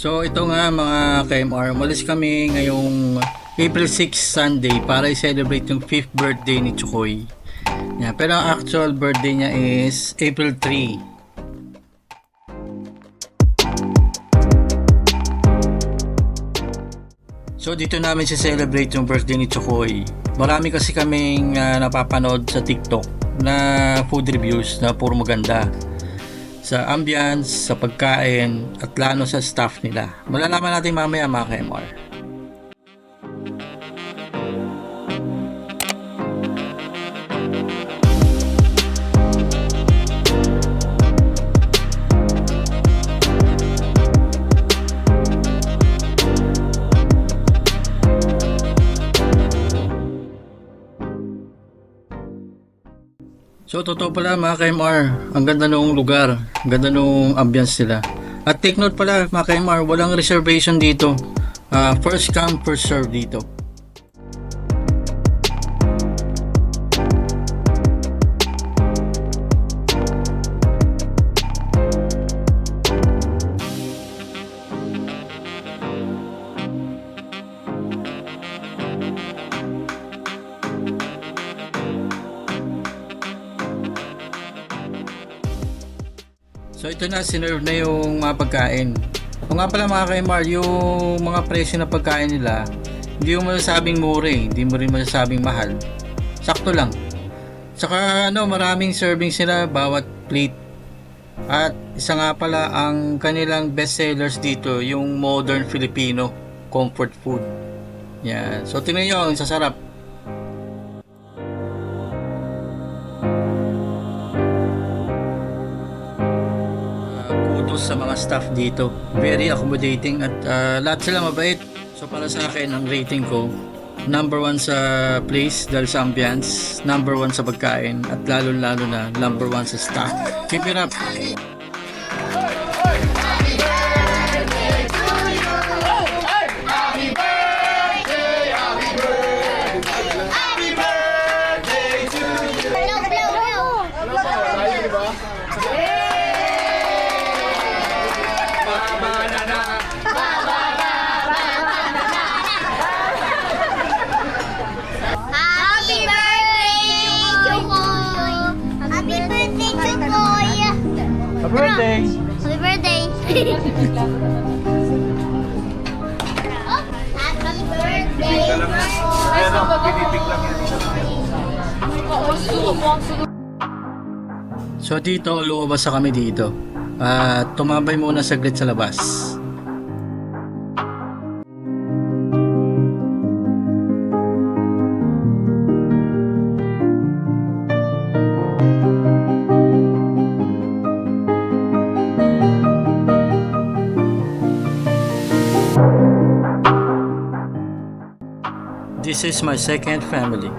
So ito nga mga KMR, umalis kami ngayong April 6 Sunday para i-celebrate yung 5th birthday ni Chukoy. Yeah, pero ang actual birthday niya is April 3. So dito namin si-celebrate yung birthday ni Chukoy. Marami kasi kaming napapanood sa TikTok na food reviews na puro maganda. Sa ambience, sa pagkain, at lalo sa staff nila. Malalaman natin mamaya mga KMR. So totoo pala mga KMR, ang ganda ng lugar, ang ganda ng ambience nila. At take note pala mga KMR, walang reservation dito. First come, first serve dito. So ito na, sinerve na yung mga pagkain. O nga pala mga KMR, yung mga presyo na pagkain nila, hindi mo masasabing mura eh, hindi mo rin masasabing mahal. Sakto lang. Saka maraming serving sila bawat plate. At isa nga pala ang kanilang best sellers dito, yung modern Filipino comfort food. Yan. So tingnan nyo, ang sasarap. Sa mga staff dito, very accommodating at lahat sila mabait. So para sa akin, ang rating ko number 1 sa place dahil sa ambience, number 1 sa pagkain, at lalo na number 1 sa staff. Keep it up! Birthday! Happy birthday! Happy birthday! So dito, lumabas kami dito. Tumambay muna saglit sa labas. This is my second family.